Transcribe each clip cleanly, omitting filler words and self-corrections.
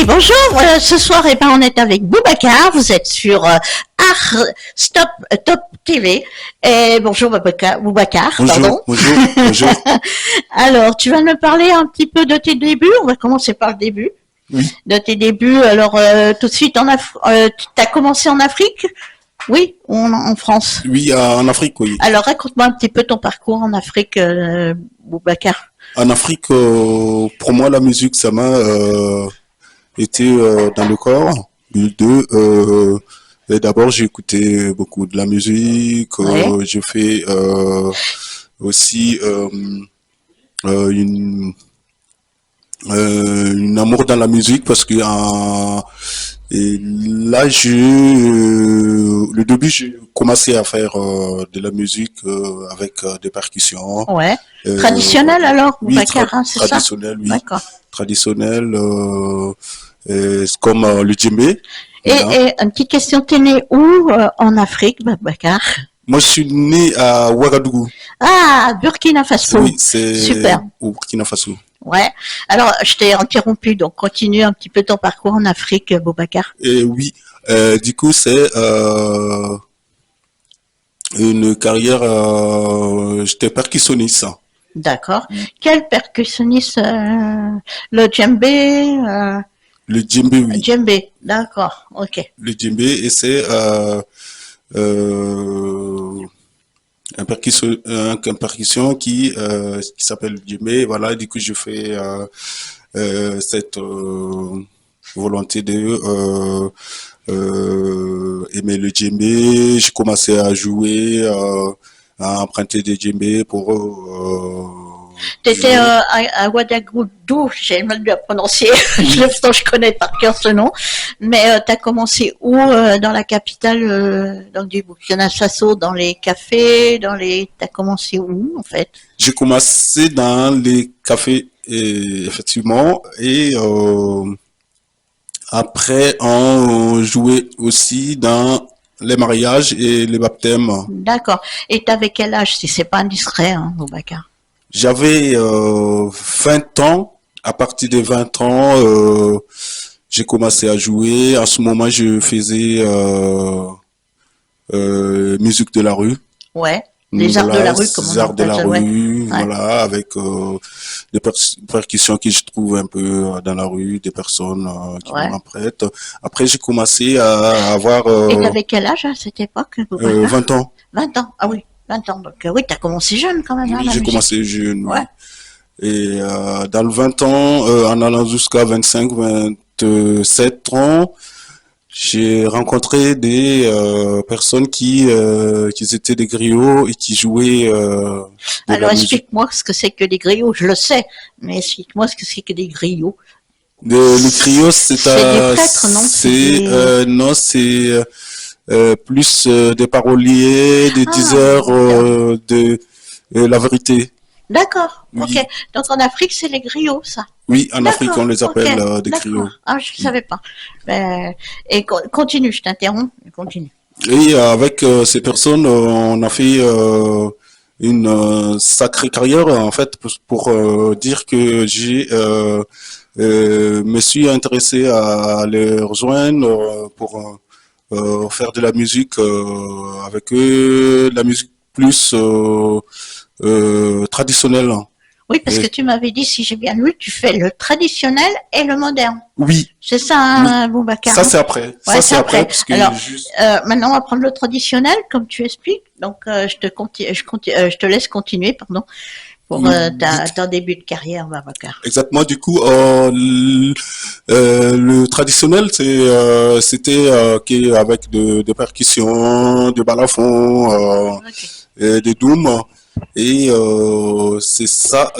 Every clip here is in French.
Bonjour. Ce soir, eh ben, on est avec Boubacar. Vous êtes sur Art Stop Top TV. Et bonjour Boubacar. Bonjour, bonjour, bonjour. Alors, tu vas me parler un petit peu de tes débuts. On va commencer par le début. Oui. De tes débuts. Alors, tout de suite, tu as commencé en Afrique? Oui, ou en France? Oui, en Afrique, oui. Alors, raconte-moi un petit peu ton parcours en Afrique, Boubacar. En Afrique, pour moi, la musique, ça m'a été dans le corps. Et d'abord, j'ai écouté beaucoup de la musique. Ouais. J'ai fait aussi une amour dans la musique parce que et là, le début, j'ai commencé à faire de la musique avec des percussions. Ouais. Traditionnel alors, Oui, Boubacar, hein, c'est ça? traditionnel, oui. D'accord. Traditionnel, comme le djembé. Voilà. Et une petite question, t'es né où en Afrique, Boubacar? Moi, je suis né à Ouagadougou. Ah, Burkina Faso. Oui, c'est Super. au Burkina Faso. Ouais. Alors, je t'ai interrompu, donc continue un petit peu ton parcours en Afrique, Boubacar. Et oui, du coup, c'est une carrière, j'étais percussionniste. D'accord. Quel percussionniste, le djembé, Le djembé, oui. djembé. D'accord. Ok. Le djembé, et c'est un percussion qui s'appelle le djembé. Voilà, du coup, je fais cette volonté de aimer le djembé. J'ai commencé à jouer, à emprunter des djembés pour T'étais jouer. à Ouagadougou, j'ai mal dû la prononcer, je connais par cœur ce nom, mais t'as commencé où dans la capitale donc du Burkina Faso, dans les cafés, t'as commencé où en fait? J'ai commencé dans les cafés, effectivement, et après on jouait aussi dans les mariages et les baptêmes. D'accord. Et t'avais quel âge si c'est pas indiscret, hein, Boubacar? J'avais 20 ans. À partir de 20 ans, j'ai commencé à jouer. En ce moment, je faisais musique de la rue. Ouais. Les arts de Voilà, la rue, comme ces on arts de la appelle, ouais. rue, Ouais. voilà, avec des percussions que je trouve un peu dans la rue, des personnes qui Ouais. m'en prêtent. Après, j'ai commencé à avoir Et t'avais quel âge à cette époque, Boubacar? 20 ans. 20 ans. Ah oui, 20 ans. Donc oui, t'as commencé jeune quand même, hein, Oui, la j'ai musique. commencé jeune, oui. Ouais. Et dans le 20 ans, en allant jusqu'à 25, 27 ans, j'ai rencontré des personnes qui étaient des griots et qui jouaient de Alors la musique. explique-moi ce que c'est que des griots. Je le sais, mais explique-moi ce que c'est que des griots. Le griot, C'est des prêtres, non? non, c'est plus des paroliers, des Ah, diseurs d'accord. de la vérité. D'accord, ok. Oui, Donc en Afrique, c'est les griots, ça. oui, en Afrique, on D'accord, les ok. appelle des D'accord. griots. Ah, je Oui. savais pas. Et continue, je t'interromps. Continue. Et avec ces personnes, on a fait une sacrée carrière en fait pour dire que j'ai me suis intéressé à les rejoindre pour faire de la musique avec eux, la musique plus traditionnelle. Oui, parce que Et, tu m'avais dit, si j'ai bien lu, tu fais le traditionnel et le moderne. oui, C'est ça, oui, hein, Boubacar, ça hein? c'est après, Ouais, ça c'est c'est après après. parce que Alors, juste maintenant, on va prendre le traditionnel, comme tu expliques. Donc, je te laisse continuer, pardon, pour ton début de carrière, Babacar. exactement. Du coup, le traditionnel, c'était avec de percussions, de balafons, Ok. et des dooms. Et c'est ça,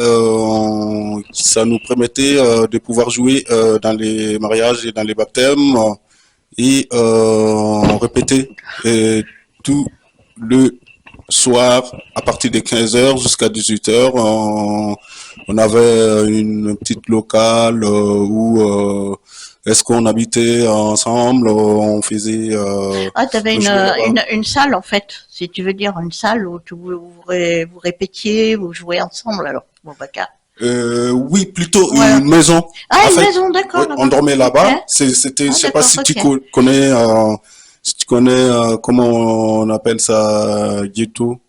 ça nous permettait de pouvoir jouer dans les mariages et dans les baptêmes et répéter tout le soir à partir de 15 heures jusqu'à 18 heures. On avait une petite locale où est-ce qu'on habitait ensemble, on faisait, Ah, t'avais on jouait là-bas. une salle, en fait, si tu veux dire, une salle où vous répétiez, vous jouez ensemble, alors, Babacar. Oui, plutôt Ouais. une maison. Ah, En une fait, maison, oui, d'accord, on là-bas. dormait Ok. là-bas. C'était, je Ah, sais pas d'accord, si tu ok. connais, si tu connais, comment on appelle ça, ghetto.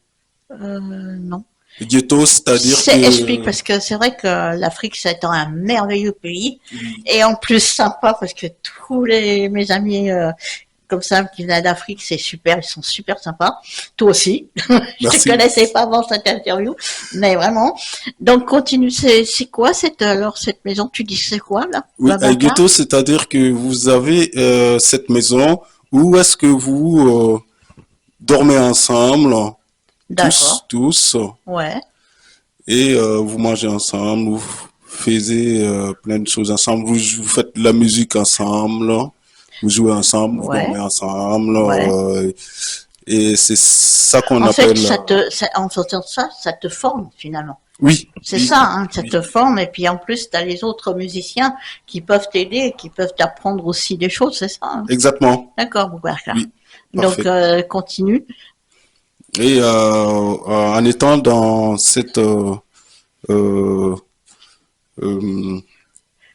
Non. Ghetto, c'est-à-dire Explique, que, parce que c'est vrai que l'Afrique, c'est un merveilleux pays, oui, et en plus sympa, parce que mes amis comme ça qui viennent d'Afrique, c'est super, ils sont super sympas. Toi aussi. Je te merci. connaissais pas avant cette interview, mais vraiment. Donc continue, c'est quoi cette maison? Tu dis c'est quoi là, Oui, Babaka? ghetto, c'est-à-dire que vous avez cette maison où est-ce que vous dormez ensemble, D'accord. tous, Ouais. et vous mangez ensemble, vous faites plein de choses ensemble, vous faites de la musique ensemble, vous jouez ensemble, vous Ouais. dormez ensemble, Ouais. et c'est ça qu'on En fait, appelle, en faisant ça, ça te forme finalement. oui, C'est oui, ça, hein, ça oui, te forme. Et puis en plus, tu as les autres musiciens qui peuvent t'aider, qui peuvent t'apprendre aussi des choses, c'est ça, hein. exactement, D'accord, Boubacar. oui, Donc, parfait. continue. Et en étant dans cette euh, euh,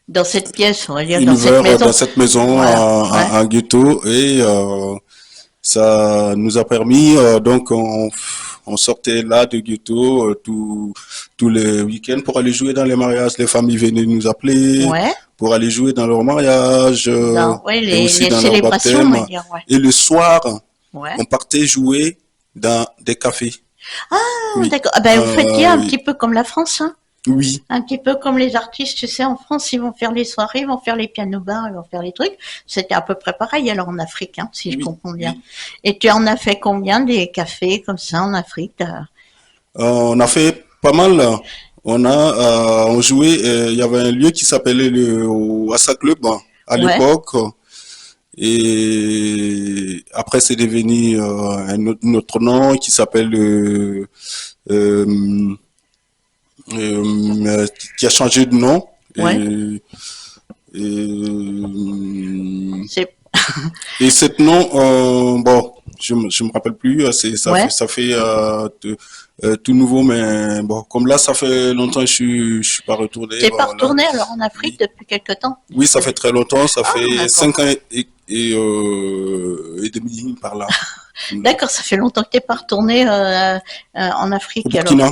Dans cette pièce, on va dire, dans cette univers dans maison. cette maison Voilà, ouais. en ghetto et ça nous a permis donc on sortait là de ghetto tous les week-ends pour aller jouer dans les mariages. Les familles venaient nous appeler Ouais. pour aller jouer dans leurs mariages Ouais, et aussi les dans leurs célébrations, on baptêmes. va dire, ouais. Et le soir, Ouais. on partait jouer dans des cafés. Ah, Oui, d'accord. Ah ben, vous faites bien un euh, petit peu comme la France, hein. oui, Un petit peu comme les artistes, tu sais, en France, ils vont faire les soirées, ils vont faire les pianos bars, ils vont faire les trucs. C'était à peu près pareil alors en Afrique, hein, si je oui, comprends bien. oui. Et tu en as fait combien des cafés comme ça en Afrique? On a fait pas mal. On jouait. Il y avait un lieu qui s'appelait le Wassa Club à Ouais, l'époque. Et après, c'est devenu un autre nom qui s'appelle euh, qui a changé de nom. ouais. Et, C'est, et cette nom, bon, je me rappelle plus. ouais. Ça fait tout nouveau, mais bon, comme là, ça fait longtemps que je suis pas retourné. T'es pas Bon, là, retourné alors en Afrique oui, depuis quelque temps? oui, ça fait Depuis... très longtemps. Ça Ah, fait d'accord. 5 ans et demi par là. D'accord, ça fait longtemps que t'es pas retourné en Au Afrique alors. Burkina,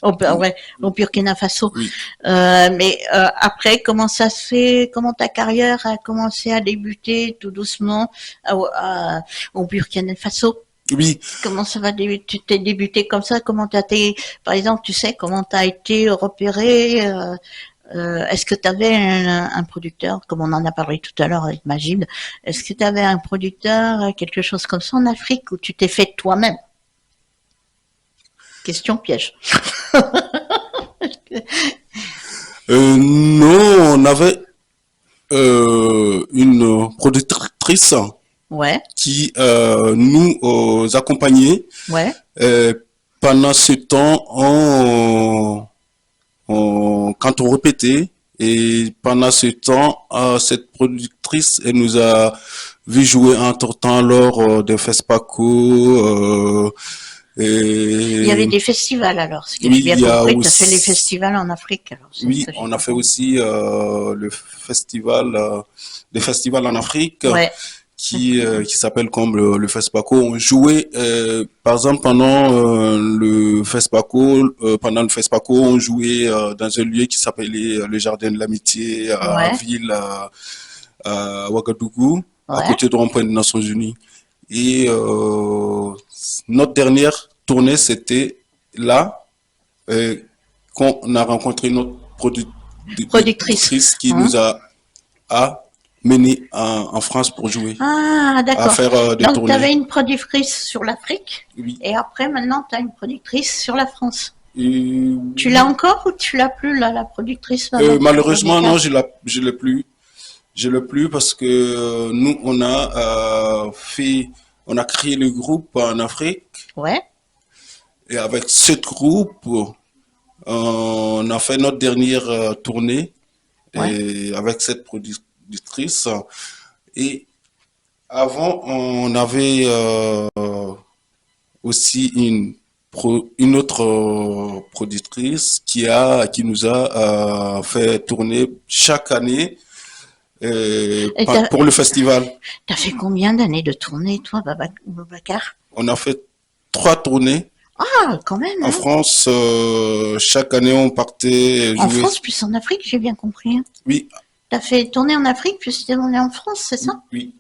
oui, Ouais, au Burkina Faso. oui. Mais après, comment ça se fait? Comment ta carrière a commencé à débuter tout doucement au Burkina Faso? Oui, Comment ça va débuter? Tu t'es débuté comme ça? Comment t'as été, par exemple, tu sais, comment t'as été repéré? Est-ce que tu avais un producteur, comme on en a parlé tout à l'heure avec Magid? Est-ce que tu avais un producteur, quelque chose comme ça en Afrique, ou tu t'es fait toi-même? Question piège. non, on avait une productrice Ouais, qui nous accompagnait ouais, euh, pendant ce temps quand on répétait. Et pendant ce temps, cette productrice, elle nous a vu jouer entre-temps lors de FESPACO. il y avait Et des festivals alors, ce que oui, j'ai bien il y a compris, tu as fait les aussi, festivals en Afrique alors, c'est ce oui, que j'ai on a fait compris. aussi le festival, des festivals en Afrique Ouais, qui s'appelle comme le FESPACO. On jouait, par exemple, pendant le FESPACO, on jouait dans un lieu qui s'appelait le Jardin de l'Amitié à ouais, Ville, à Ouagadougou, à ouais. côté de rond-point des Nations Unies. Et notre dernière tournée, c'était là euh, qu'on a rencontré notre Productrice. productrice qui Hein. nous a mené en France pour jouer, Ah, à d'accord. faire des Donc, tu tournées. avais une productrice sur l'Afrique, Oui. et après, maintenant, tu as une productrice sur la France. Tu l'as Oui. encore ou tu l'as plus, là, la productrice Malheureusement, non, musicale? je l'ai plus. Je l'ai plus parce que nous, on a créé le groupe en Afrique Ouais, et avec ce groupe, on a fait notre dernière tournée ouais, et avec cette productrice. Et avant, on avait aussi une une autre productrice qui nous a fait tourner chaque année Et t'as, pour le festival. t'as fait combien d'années de tournée, toi, Boubacar? On a fait 3 tournées Ah, quand même, en hein. France. Chaque année, on partait En jouer. France, plus en Afrique, j'ai bien compris, hein. Oui, T'as fait tourner en Afrique, puis c'était tourné en France, c'est ça? oui,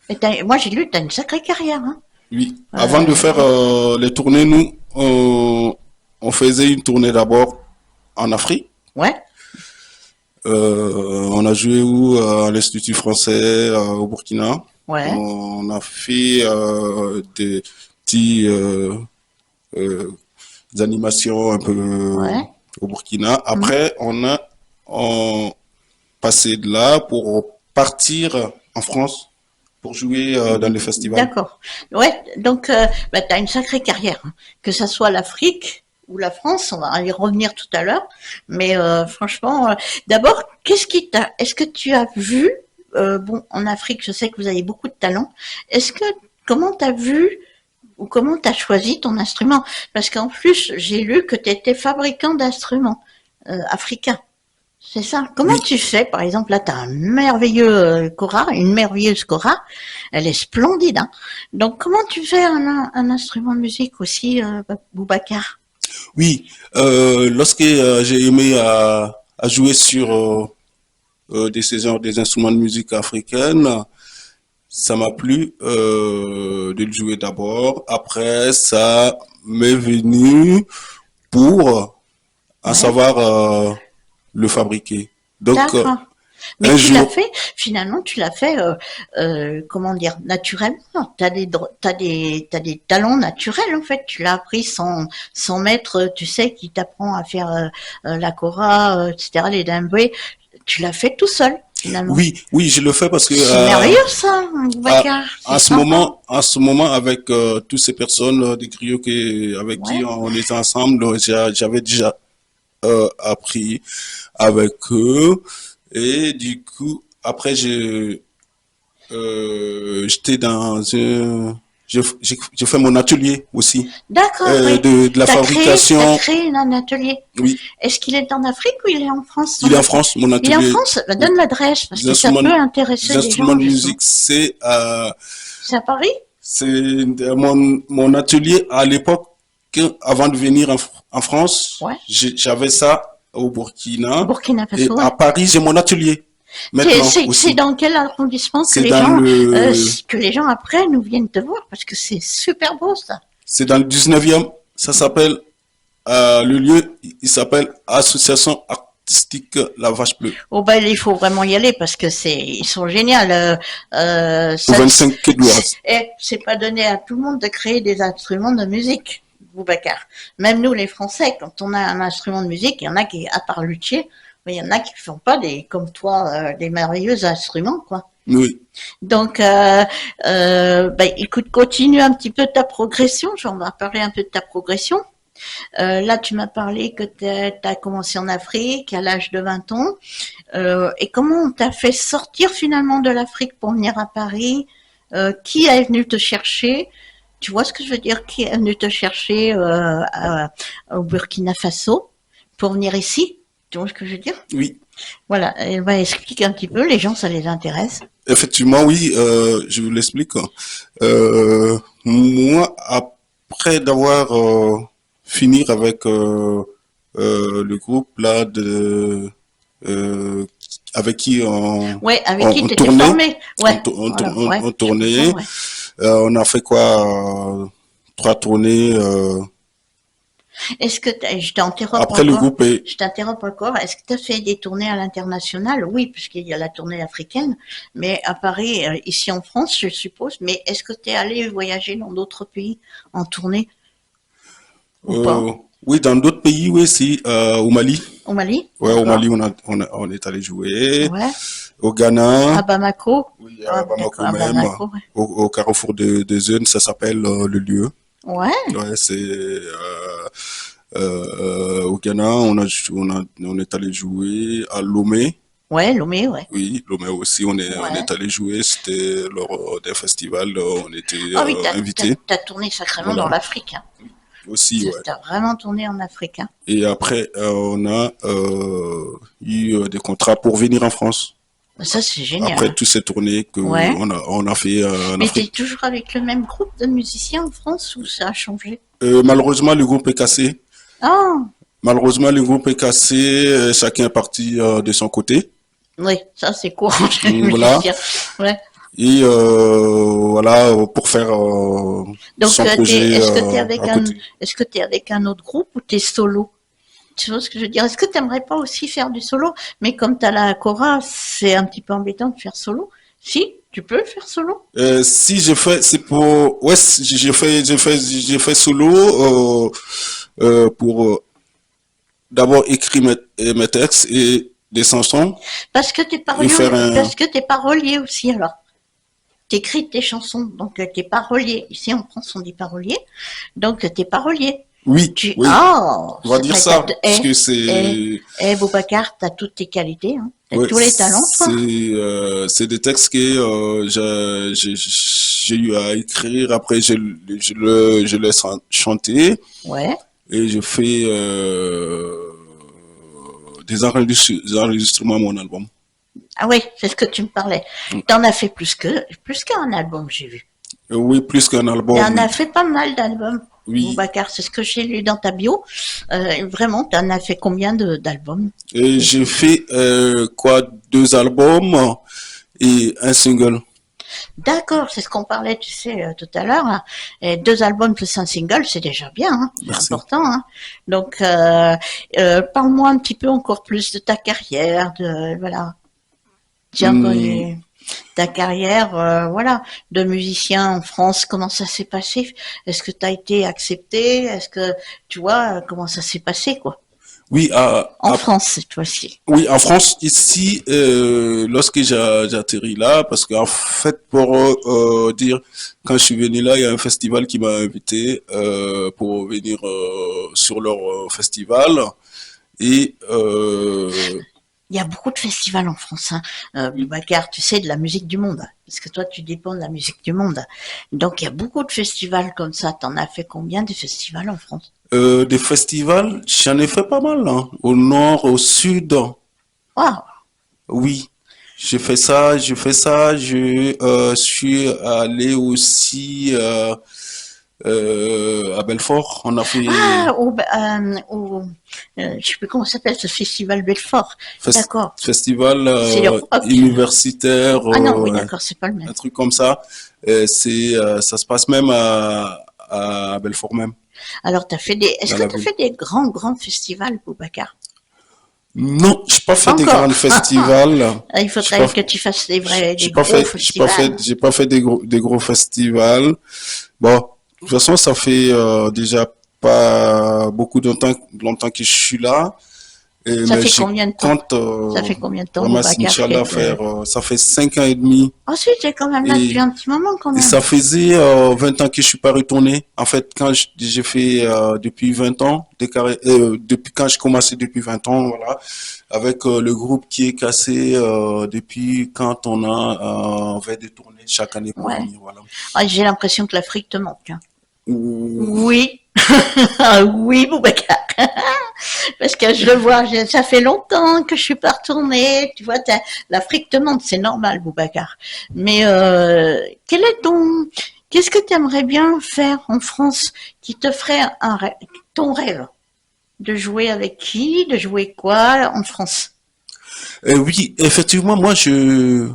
Et moi, j'ai lu que t'as une sacrée carrière, hein. oui. Avant de faire Euh, les tournées, nous, on faisait une tournée d'abord en Afrique. ouais, On a joué où? À l'Institut français, au Burkina. ouais, On a fait des petits euh, des animations un peu ouais. au Burkina. Hmm. Après, on passé de là pour partir en France pour jouer dans les festivals. D'accord. Ouais, donc bah, tu as une sacrée carrière, hein. Que ça soit l'Afrique ou la France, on va y revenir tout à l'heure. Mais franchement, d'abord, est-ce que tu as vu, bon, en Afrique, je sais que vous avez beaucoup de talent. Est-ce que, comment t'as vu ou comment t'as choisi ton instrument? Parce qu'en plus, j'ai lu que tu étais fabricant d'instruments africains. C'est ça. Comment Oui, tu fais? Par exemple, là, tu as un merveilleux Cora, une merveilleuse Cora. Elle est splendide, hein. Donc, comment tu fais un instrument de musique aussi, Boubacar? oui. Lorsque j'ai aimé à jouer sur des instruments de musique africaine, ça m'a plu de le jouer d'abord. Après, ça m'est venu pour en Ouais, savoir le fabriquer. Donc, d'accord. Mais un tu l'as jour, fait, finalement, tu l'as fait, comment dire, naturellement. T'as des talents naturels, en fait. Tu l'as appris sans maître, tu sais, qui t'apprend à faire la cora, etc., les djembés. Tu l'as fait tout seul, finalement. oui, oui, je le fais parce que C'est merveilleux, ça, Boubacar. C'est sympa. en ce moment, avec toutes ces personnes des griots avec qui Ouais. on était ensemble, j'avais déjà appris avec eux. Et du coup, après, j'étais dans un, j'ai fait mon atelier aussi D'accord, oui. de la T'as fabrication. créé un atelier. Oui, Est-ce qu'il est en Afrique ou il est en France, il ton est en atelier? France, mon Il est en atelier. France? Bah, Oui, donne l'adresse, parce des que ça instruments, peut des intéresser des instruments gens, de justement. musique, C'est à Paris? c'est mon atelier à l'époque, avant de venir en France, Ouais. j'avais ça au Burkina. Burkina Et Faso, à ouais. Paris, j'ai mon atelier maintenant C'est aussi. dans quel arrondissement C'est dans le, que les gens après nous viennent te voir? Parce que c'est super beau, ça. c'est dans le 19e. Ça s'appelle, le lieu, il s'appelle Association Artistique La Vache Bleue. Oh, ben, il faut vraiment y aller parce que ils sont géniaux. Au 25 quai de l'Oise. C'est pas donné à tout le monde de créer des instruments de musique, Boubacar. Même nous, les Français, quand on a un instrument de musique, il y en a qui, à part luthier, mais il y en a qui font pas comme toi, des merveilleux instruments, quoi. Oui. Donc, ben, écoute, continue un petit peu ta progression. On va parler un peu de ta progression. Là, tu m'as parlé que tu as commencé en Afrique à l'âge de 20 ans. Et comment on t'a fait sortir finalement de l'Afrique pour venir à Paris? Qui est venu te chercher? Tu vois ce que je veux dire? Qui est venu te chercher au Burkina Faso pour venir ici? Tu vois ce que je veux dire? Oui. Voilà, et ben, explique un petit peu, les gens, ça les intéresse. Effectivement, oui, je vous l'explique. Moi, après d'avoir fini avec le groupe là euh, avec qui Ouais, avec qui on t'étais tournait, formé? Ouais, voilà, ouais, on je comprends, tournait, ouais. on a fait quoi, 3 tournées. Est-ce que je t'interromps Après le encore? groupe est, Je t'interromps encore. Est-ce que tu as fait des tournées à l'international? Oui, puisqu'il y a la tournée africaine, mais à Paris, ici en France, je suppose. Mais est-ce que tu es allé voyager dans d'autres pays en tournée ou pas? euh, oui, dans d'autres pays, oui, si, au Mali. Au Mali? Ouais, au D'accord. Mali, on est allé jouer. Ouais. Au Ghana. À Bamako? Oui, à Ah, Bamako d'accord, à même, Bamako, ouais. au carrefour de Zeun, ça s'appelle le lieu. Ouais, Ouais, c'est au Ghana, on est allé jouer à Lomé. ouais, Lomé, ouais. Oui, Lomé aussi, on Ouais. est allé jouer. C'était lors d'un festival, on était Ah oui, invités. t'as tourné sacrément dans Voilà. l'Afrique, hein. aussi, ouais. T'as vraiment tourné en Afrique, hein. Et après, on a eu des contrats pour venir en France. Ça, c'est génial, Après hein. toutes ces tournées que Ouais. on a fait en Mais t'es Afrique. toujours avec le même groupe de musiciens en France ou ça a changé? Malheureusement, le groupe est cassé. Ah, Malheureusement, le groupe est cassé. Chacun est parti de son côté. oui, ça c'est courant chez les Voilà. musiciens. Ouais. Et voilà, pour faire Donc, son projet à côté. est-ce que t'es avec un autre groupe ou t'es solo? Tu vois ce que je veux dire? Est-ce que t'aimerais pas aussi faire du solo? Mais comme t'as la Cora, c'est un petit peu embêtant de faire solo. Si, tu peux le faire solo. Si je fais, c'est pour, ouais, j'ai fait solo pour d'abord écrire mes textes et des chansons Parce que t'es et faire parolier, un. parce que t'es parolier aussi, alors. T'écris tes chansons, donc t'es parolier. Ici en France, on dit parolier. Donc t'es parolier. Oui, oui, on va dire ça parce que Boubacar, t'as toutes tes qualités, hein. T'as ouais, tous les talents, toi. c'est des textes que j'ai eu à écrire. Après, je laisse chanter Ouais. et je fais des enregistrements à mon album. Ah oui, c'est ce que tu me parlais. T'en as fait plus qu'un album, j'ai vu. Oui, plus qu'un album. T'en as fait pas mal d'albums. Oui. Boubacar, c'est ce que j'ai lu dans ta bio. Vraiment, t'en as fait combien d'albums? Et j'ai fait quoi, 2 albums et un single. D'accord, c'est ce qu'on parlait, tu sais, tout à l'heure, hein. Et 2 albums plus un single, c'est déjà bien, hein. C'est Merci. important, hein. Donc, parle-moi un petit peu encore plus de ta carrière, voilà. Tiens, ta carrière, voilà, de musicien en France, comment ça s'est passé? Est-ce que tu as été accepté? Est-ce que, tu vois, comment ça s'est passé, quoi? Oui, En France, cette fois-ci. oui, en France, ici, lorsque j'ai atterri là, parce qu'en fait, pour dire, quand je suis venu là, il y a un festival qui m'a invité pour venir sur leur festival. Et Il y a beaucoup de festivals en France, hein. Boubacar, tu sais, de la musique du monde. Parce que toi, tu dépends de la musique du monde. Donc, il y a beaucoup de festivals comme ça. T'en as fait combien de festivals en France? des festivals, j'en ai fait pas mal, hein, au nord, au sud. Waouh! Oui, j'ai fait ça, j'ai fait ça. Je suis allé aussi à Belfort. On a fait Ah, je sais plus comment ça s'appelle ce festival Belfort. D'accord. festival C'est le rock. universitaire, Ah non, oui, d'accord, c'est pas le même. un truc comme ça. Ça se passe même à Belfort même, Alors, est-ce dans que la tu as ville. fait des grands festivals, Boubacar? Non, j'ai pas fait Pas des encore. grands festivals. Ah, il J'ai pas, faudrait que tu fasses des j'ai pas gros fait, festivals. j'ai pas fait des gros festivals. Bon, de toute façon, ça fait déjà pas beaucoup longtemps que je suis là. Ça Mais fait je combien de temps? compte Ça fait combien de temps, vraiment, Boubacar, Inch'Allah, faire, ça fait 5 ans et demi. Ensuite, tu es quand même là depuis Et, un petit moment, quand et même. ça faisait 20 ans que je suis pas retourné. En fait, quand j'ai fait depuis 20 ans, depuis quand je commençais depuis 20 ans, voilà, avec le groupe qui est cassé depuis quand on a fait des tournées chaque année pour Ouais. venir, voilà. Ah, j'ai l'impression que l'Afrique te manque, hein. Ouh. Oui. Oui, Boubacar. Parce que je le vois, ça fait longtemps que je suis pas retournée. Tu vois, l'Afrique te manque, c'est normal, Boubacar. Mais qu'est-ce que tu aimerais bien faire en France qui te ferait ton rêve? De jouer avec qui? De jouer quoi en France? Oui, effectivement, moi, je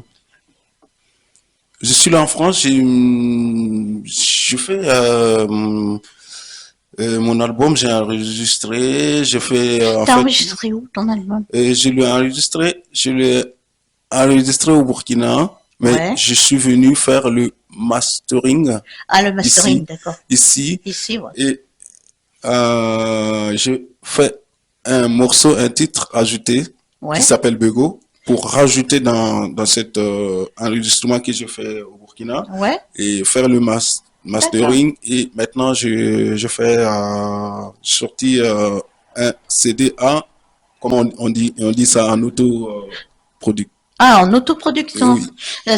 suis là en France, je fais mon album, j'ai enregistré, j'ai fait en T'as fait, enregistré où ton album? je l'ai enregistré au Burkina, mais Ouais. je suis venu faire le mastering Ah, le mastering, ici, d'accord. ici, Ici, ouais. et j'ai fait un titre ajouté qui Ouais. s'appelle Bego pour rajouter dans cet enregistrement que j'ai fait au Burkina Ouais. et faire le mastering. Et maintenant, je fais sorti un CDA, comme on dit ça en auto production. Ah, en autoproduction. Oui,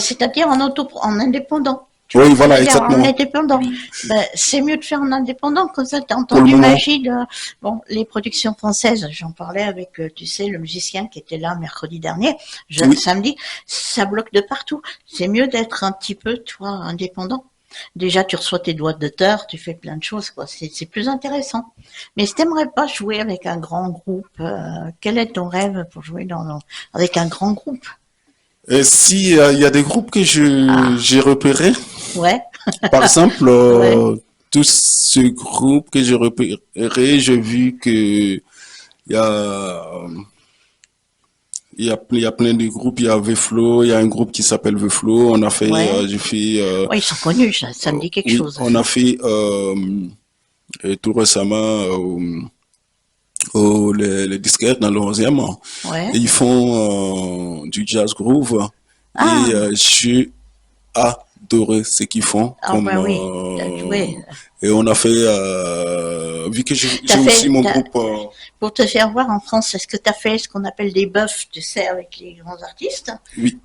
C'est-à-dire en indépendant. Tu vois Oui, ce que je voilà, veux dire, en exactement. indépendant. Ben, c'est mieux de faire en indépendant, comme ça t'as Pour le entendu moment. magie de, bon, les productions françaises, j'en parlais avec, tu sais, le musicien qui était là mercredi dernier, Oui. samedi, ça bloque de partout. C'est mieux d'être un petit peu, toi, indépendant. Déjà, tu reçois tes droits d'auteur, tu fais plein de choses, quoi. C'est plus intéressant. Mais si t'aimerais pas jouer avec un grand groupe, quel est ton rêve pour jouer avec un grand groupe? Et si il y a des groupes que Ah, j'ai repérés, ouais, par exemple, ouais, tous ces groupes que j'ai repérés, j'ai vu que y a il y a plein de groupes. Il y a Veflo, il y a un groupe qui s'appelle Veflo. On a fait, ouais. j'ai fait, Ouais, ils sont connus, ça me dit quelque oui, chose, on a Flo. fait tout récemment les disquaires dans le 11e. Ouais. Et ils font du jazz groove. Et Ah, j'ai adoré ce qu'ils font. ah bah oui, t'as joué. Et on a fait, vu que T'as j'ai aussi fait, mon groupe, pour te faire voir en France, est-ce que t'as fait ce qu'on appelle des buffs, tu sais, avec les grands artistes? oui,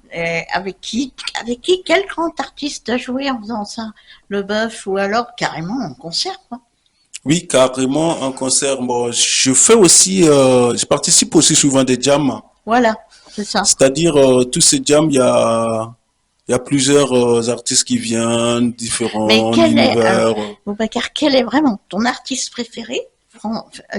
Quel grand artiste a joué en faisant ça? Le buff ou alors carrément en concert, quoi. oui, carrément, en concert. Bon, je fais aussi, je participe aussi souvent des jams. Voilà, c'est ça. C'est-à-dire, tous ces jams, il y a plusieurs artistes qui viennent, Mais différents alors, univers. Boubacar, quel est vraiment ton artiste préféré?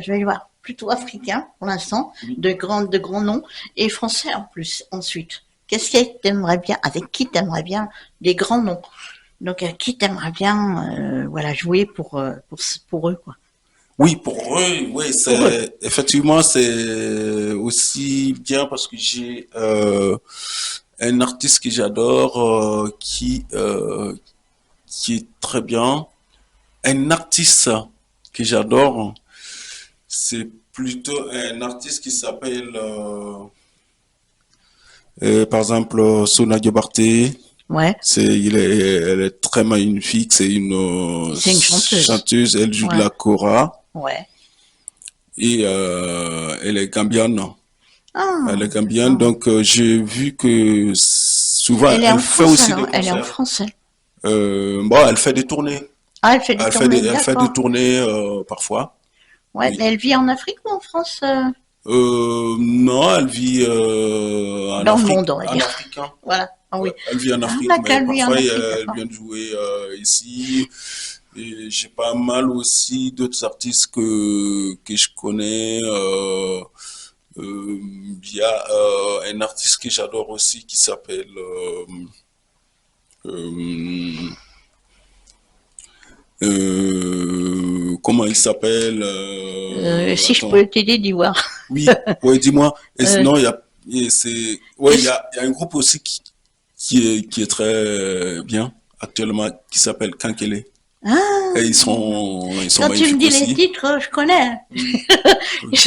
Je vais y voir, plutôt africain pour l'instant, Oui. de grands noms, et français en plus, ensuite. Qu'est-ce que t'aimerais bien, avec qui t'aimerais bien des grands noms? Donc, à qui t'aimerais bien, voilà, jouer pour eux, quoi. Oui, pour eux, oui, Pour eux. c'est effectivement c'est aussi bien parce que j'ai un artiste que j'adore qui est très bien. Un artiste que j'adore, c'est plutôt un artiste qui s'appelle par exemple Sona Diabaté. Ouais. Elle est très magnifique. C'est une C'est une chanteuse. chanteuse. Elle joue de Ouais. la kora Ouais. et elle est gambienne. Elle Ah, est gambienne, d'accord. donc j'ai vu que souvent Elle est elle en fait France aussi des alors, elle est en concerts. français. Bon, elle fait des tournées. Ah, elle fait des tournées, Elle fait des d'accord. tournées parfois. Ouais, Oui. mais elle vit en Afrique ou en France? Non, elle vit en Dans le Afrique, monde, on va en dire. africain. Voilà. Ah Ouais, oui. elle vit en Ah, Afrique, d'accord, mais elle vit en parfois Afrique, elle d'accord. vient de jouer ici. Et j'ai pas mal aussi d'autres artistes que je connais. Il y a un artiste que j'adore aussi qui s'appelle euh, comment il s'appelle Si je attends. peux t'aider, dis voir. Oui, ouais, dis-moi. Et Euh, sinon, c'est, ouais, qu'est-ce- il y a un groupe aussi qui est très bien actuellement, qui s'appelle Kankele. Ah, Et ils sont quand tu me magnifiques dis les aussi. titres, je connais. Oui, oui,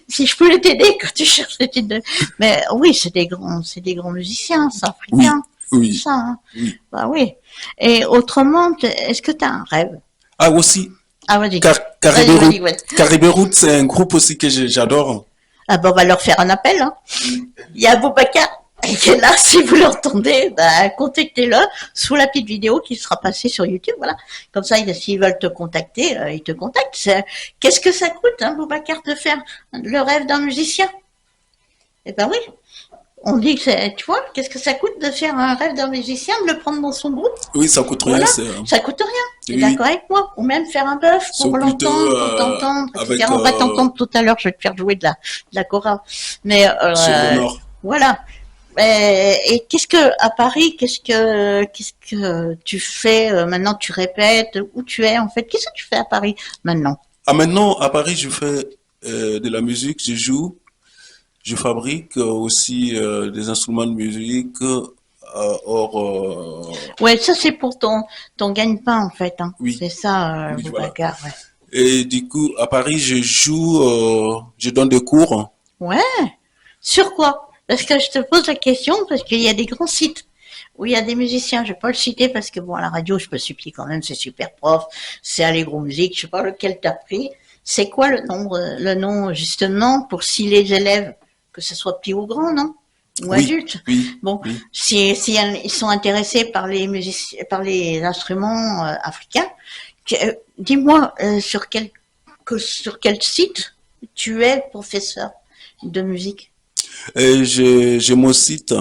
Si je peux t'aider quand tu cherches les titres de... Mais oui, c'est des grands musiciens, c'est oui, africain. C'est oui, ça, hein. oui. Bah oui. Et autrement, est-ce que tu as un rêve? Ah, aussi, Ah, vas-y. Caribé Vas-y, Route. vas-y, vas-y. Caribé Route, c'est un groupe aussi que j'adore. Ah bon, on va leur faire un appel, hein. Oui, Il y a Boubacar qui est là, si vous l'entendez, bah, contactez-le sous la petite vidéo qui sera passée sur YouTube, voilà. Comme ça, s'ils veulent te contacter, ils te contactent. Qu'est-ce que ça coûte, hein, Boubacar, de faire le rêve d'un musicien? Eh ben oui. On dit que c'est, tu vois, qu'est-ce que ça coûte de faire un rêve d'un musicien, de le prendre dans son groupe? oui, ça coûte rien, Voilà. c'est, Ça coûte rien. T'es oui, d'accord avec moi? Ou même faire un bœuf sont pour plutôt l'entendre, pour t'entendre, avec etc. On va t'entendre tout à l'heure, je vais te faire jouer de la chora. Mais, sur l'honneur. voilà. Et qu'est-ce que à Paris, qu'est-ce que tu fais maintenant? Tu répètes où tu es en fait? Qu'est-ce que tu fais à Paris maintenant? Ah, maintenant, à Paris, je fais de la musique, je joue, je fabrique aussi des instruments de musique. Or, Ouais, ça c'est pour ton gagne-pain en fait. Hein. oui, C'est ça, oui, voilà. Boubacar. Ouais. Et du coup, à Paris, je joue, je donne des cours. Ouais. Sur quoi? Parce que je te pose la question parce qu'il y a des grands sites où il y a des musiciens. Je vais pas le citer parce que bon à la radio je peux supplier quand même. C'est super prof, c'est Allegro Musique. Je sais pas lequel t'as pris. C'est quoi le nom justement pour si les élèves, que ce soit petit ou grand, non? ou Oui, adultes. oui, Bon, oui. si ils sont intéressés par les musiciens, par les instruments africains, dis-moi sur quel site tu es professeur de musique. Et j'ai mon site.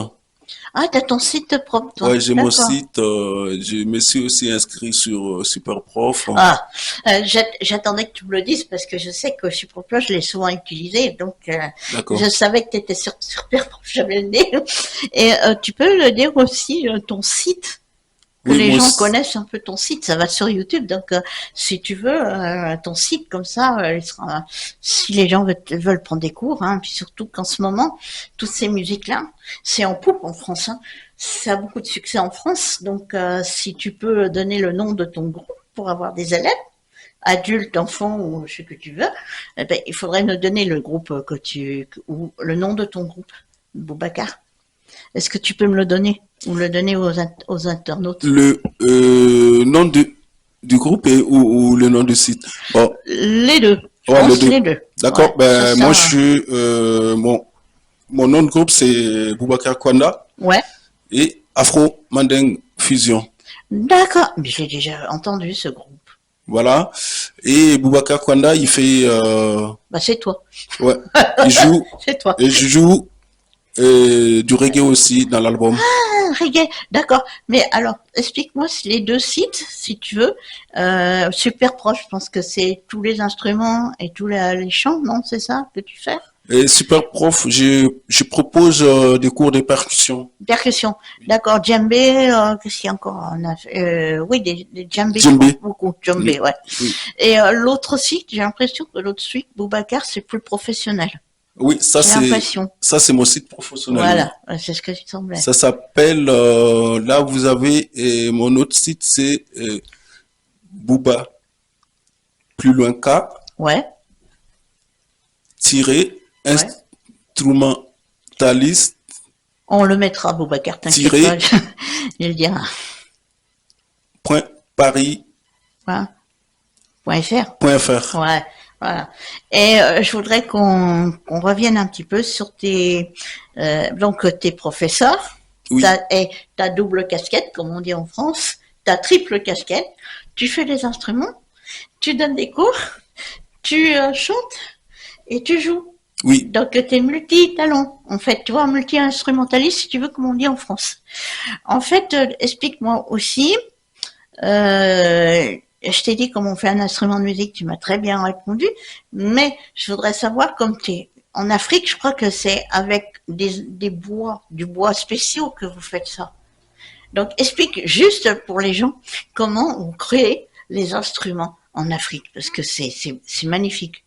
Ah, t'as ton site propre, toi. Ouais, j'ai mon D'accord. site. Je me suis aussi inscrit sur Superprof. Ah, j'attendais que tu me le dises parce que je sais que SuperPlus, je l'ai souvent utilisé, donc je D'accord. savais que tu étais sur Superprof, j'avais le nez. Et tu peux le dire aussi, ton site, que Oui, les mon, gens connaissent un peu ton site, ça va sur YouTube, donc si tu veux, ton site comme ça, si les gens veulent prendre des cours, hein, puis surtout qu'en ce moment, toutes ces musiques-là, c'est en poupe en France, hein. Ça a beaucoup de succès en France, donc si tu peux donner le nom de ton groupe pour avoir des élèves, adultes, enfants ou ce que tu veux, eh ben, il faudrait nous donner le groupe ou le nom de ton groupe, Boubacar. Est-ce que tu peux me le donner ou le donner aux internautes? le nom du groupe ou le nom du site. Bon, Les deux, je ouais, les pense deux. les deux. Ouais, D'accord. ça, Ben, moi, je ça, suis, mon nom de groupe, c'est Boubacar Kwanda ouais. et Afro Manding Fusion. D'accord, mais je l'ai déjà entendu ce groupe. Voilà. Et Boubacar Kwanda, il fait, Bah c'est toi, ouais, il joue, c'est toi. et je joue du reggae aussi dans l'album. Ah, reggae, d'accord. Mais alors, explique-moi les deux sites, si tu veux. Super proche, je pense que c'est tous les instruments et tous les chants, non? C'est ça que tu fais? Et Superprof, je propose des cours de percussion. Percussion, d'accord. Djembé, qu'est-ce qu'il y a encore? Oui, des djembés, je crois, Djembé. beaucoup. Djembé, Oui, ouais. oui. Et l'autre site, j'ai l'impression que l'autre site, Boubacar, c'est plus professionnel. Oui, J'ai l'impression. ça c'est mon site professionnel, oui. Voilà, c'est ce que il semblait. Ça s'appelle, là vous avez, mon autre site c'est Booba, plus loin K, Ouais, tiré, ouais. instrumentaliste, On le mettra, Boubacar, t'inquiète pas, tiré, je le dirai. point Paris, Voilà. .fr. point FR. Ouais, voilà. Et je voudrais qu'on revienne un petit peu sur donc t'es professeur, Oui, t'as double casquette, comme on dit en France, t'as triple casquette, tu fais des instruments, tu donnes des cours, tu chantes et tu joues. oui, Donc t'es multi-talent, en fait, tu vois, multi-instrumentaliste, si tu veux, comme on dit en France. En fait, explique-moi aussi, je t'ai dit comment on fait un instrument de musique, tu m'as très bien répondu, mais je voudrais savoir, comme tu es en Afrique, je crois que c'est avec du bois spéciaux que vous faites ça. Donc explique juste pour les gens comment on crée les instruments en Afrique, parce que c'est magnifique.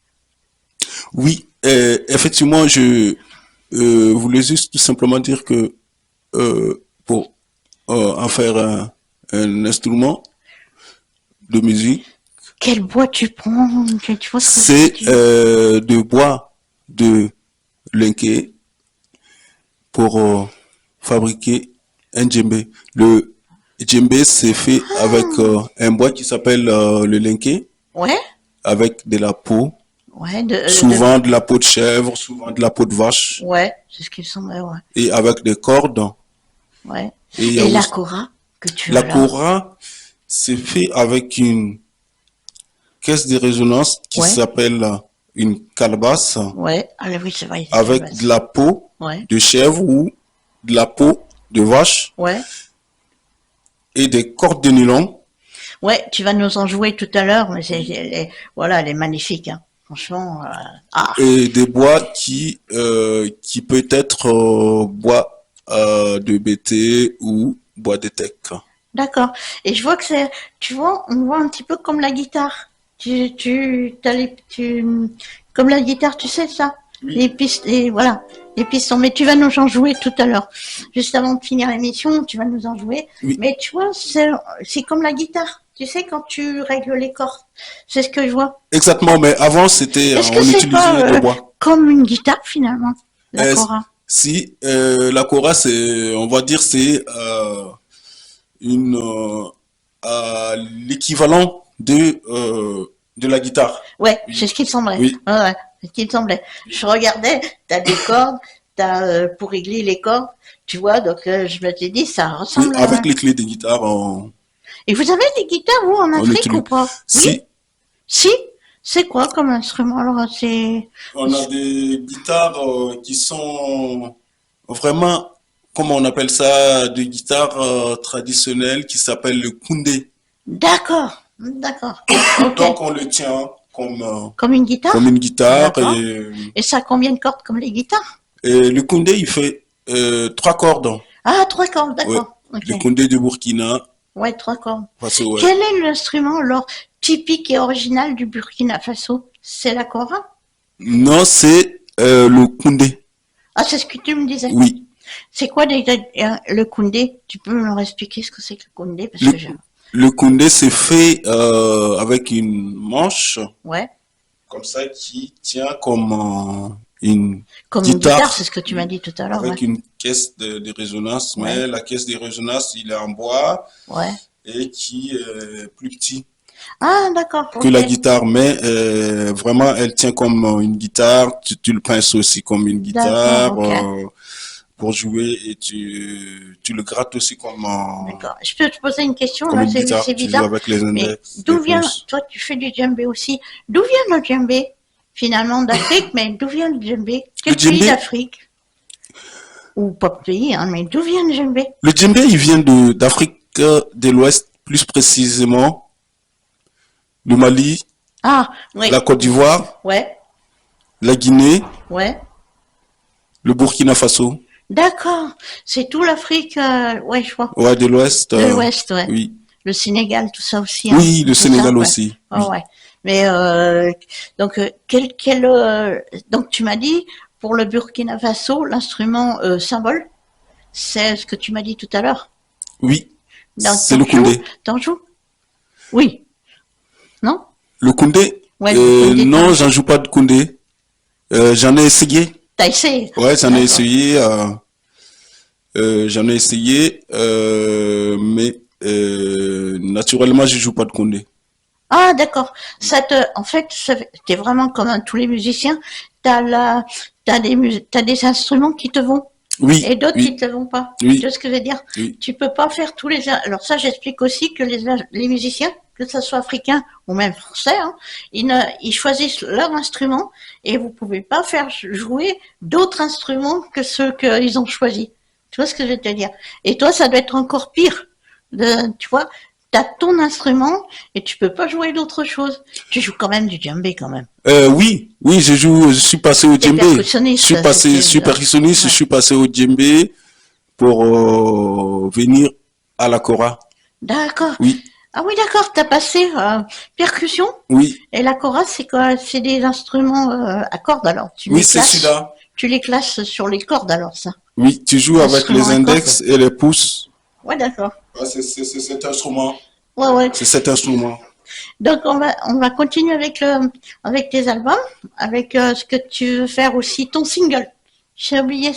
oui. Effectivement, je voulais juste tout simplement dire que pour en faire un instrument de musique, Quel bois tu prends? Tu vois ce que je veux c'est dire? de bois de linké pour fabriquer un djembé. Le djembé, c'est fait avec un bois qui s'appelle le linké, Ouais, avec de la peau, ouais, souvent de la peau de chèvre, souvent de la peau de vache, ouais, c'est ce qu'il me semblait, ouais, et avec des cordes. ouais. Et il y a Et la aussi cora que tu la as là, kora, c'est fait avec une caisse de résonance qui ouais, s'appelle une calebasse, ouais, ah oui, c'est vrai, c'est avec de calebasse. la peau Ouais, de chèvre ou de la peau de vache ouais, et des cordes de nylon. ouais, tu vas nous en jouer tout à l'heure, mais voilà, elle est magnifique, hein. Franchement, ah, Et des bois qui peut être bois de BT ou bois de teck. d'accord. Et je vois que tu vois, on voit un petit peu comme la guitare. T'as comme la guitare, tu sais ça? Les pistes, voilà, les pistons. Mais tu vas nous en jouer tout à l'heure. Juste avant de finir l'émission, tu vas nous en jouer. Oui, Mais tu vois, c'est comme la guitare. Tu sais, quand tu règles les cordes. C'est ce que je vois. exactement, mais avant c'était, Est-ce que on c'est utilisait pas le bois. comme une guitare finalement, la Euh, cora? Si la kora, c'est, on va dire, c'est une l'équivalent de la guitare. Ouais, c'est Oui, ce qui me semblait. oui, Ouais, ouais, c'est ce qui me semblait. Je regardais, t'as des cordes, pour régler les cordes, tu vois. Donc je me suis dit, ça Oui, ressemble à... avec les clés de guitare, Et vous avez des guitares, vous, en on Afrique ou utilise. pas? Oui? Si, Si? C'est quoi comme instrument? Alors, c'est... on a des guitares qui sont vraiment, comment on appelle ça, des guitares traditionnelles qui s'appellent le koundé. D'accord, d'accord. Ok. Donc on le tient Comme une comme guitare? une guitare D'accord. Et ça a combien de cordes comme les guitares? et le koundé il fait trois cordes. Ah, trois cordes, Ouais, d'accord. Ok. le koundé du Burkina Ouais, trois cordes. Faso, ouais. Quel est l'instrument, alors, typique et original du Burkina Faso? C'est la kora? Non, c'est le koundé. Ah, c'est ce que tu me disais. Oui. C'est quoi déjà le koundé? Tu peux me expliquer ce que c'est que le koundé? Parce Le, que je... le koundé c'est fait avec une manche Ouais. comme ça qui tient comme une Comme une guitare, c'est guitare ce que tu m'as dit tout à l'heure, ouais. avec une caisse de résonance, Ouais. mais la caisse de résonance il est en bois Ouais. et qui est plus petit Ah, d'accord, que ok. la guitare, mais vraiment elle tient comme une guitare. Tu le pinces aussi comme une D'accord, guitare ok. pour jouer et tu le grattes aussi D'accord. Je peux te poser une question, comme là, une guitare. c'est Tu joues bizarre. avec les Mais index, les d'où vient, pouces. toi, tu fais du djembé aussi. D'où vient le djembé? Finalement, d'Afrique, mais d'où vient le djembé? Le Quel pays djembé, d'Afrique? Ou pas de pays, hein, mais d'où vient le djembé? le djembé, il vient d'Afrique de l'Ouest, plus précisément le Mali, Ah, oui. la Côte d'Ivoire, Ouais, la Guinée, ouais. le Burkina Faso. D'accord. C'est tout l'Afrique, ouais, je vois. Ouais, de l'Ouest, De l'Ouest, ouais. oui. Le Sénégal, tout ça aussi, hein. Oui, le Tout ça, Sénégal ouais. aussi. Ah Oui. ouais. Mais donc donc tu m'as dit pour le Burkina Faso, l'instrument symbole, c'est ce que tu m'as dit tout à l'heure. Oui, Donc c'est le koundé. t'en joues? Oui. Non? Le koundé, Ouais, le koundé, non, t'en- j'en joue pas de koundé. J'en ai essayé. t'as essayé? Ouais, D'accord. j'en ai essayé, mais naturellement, je joue pas de koundé. Ah d'accord. En fait, t'es vraiment comme tous les musiciens. T'as des instruments qui te vont. Oui, Et d'autres qui oui, te vont pas. Tu vois oui, ce que je veux dire? oui, Tu peux pas faire tous les... Alors ça, j'explique aussi que les musiciens, que ce soit africains ou même français, hein, ils choisissent leur instrument et vous pouvez pas faire jouer d'autres instruments que ceux qu'ils ont choisis. Tu vois ce que je veux te dire? Et toi, ça doit être encore pire. Tu vois, t'as ton instrument et tu peux pas jouer d'autre chose. Tu joues quand même du djembé quand même. Oui, oui, je suis passé au T'es djembé. percussionniste, Je suis percussionniste, je ouais. suis passé au djembé pour venir à la kora. D'accord. Oui, Ah oui, d'accord, t'as passé percussion oui, et la chorale, c'est quoi? C'est des instruments à cordes alors. oui, c'est celui-là. Tu les classes sur les cordes alors ça. Oui, tu joues avec Instruments les à index cordes. et les pouces. Ouais, d'accord. Ouais, c'est cet instrument. Ouais, ouais. C'est cet instrument. Donc on va continuer avec tes albums, avec ce que tu veux faire aussi, ton single. J'ai oublié,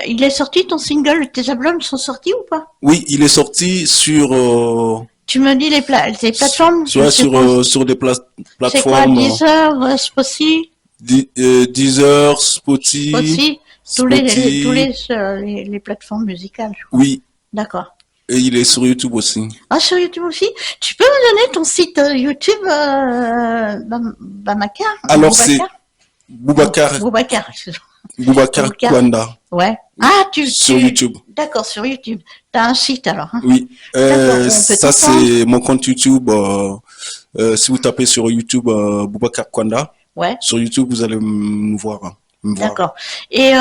il est sorti ton single, tes albums sont sortis ou pas? Oui, il est sorti sur Tu me dis les plateformes, je sais sur pas. sur des C'est quoi, plateformes Deezer, Spotify? Deezer, Spotify, Aussi, Spotify. les plateformes musicales, je crois. Oui, D'accord. et il est sur YouTube aussi. Ah, sur YouTube aussi? Tu peux me donner ton site YouTube, Bamaka? Alors c'est Boubacar Boubacar, excuse-moi. Boubacar Boubacar. Kwanda Ouais. Ah, sur YouTube. D'accord, sur YouTube. T'as un site alors, hein? Oui, D'accord, on peut ça t'entendre? c'est mon compte YouTube. Si vous tapez sur YouTube Boubacar Kwanda, Ouais. sur YouTube vous allez me voir. Me voir. D'accord. Et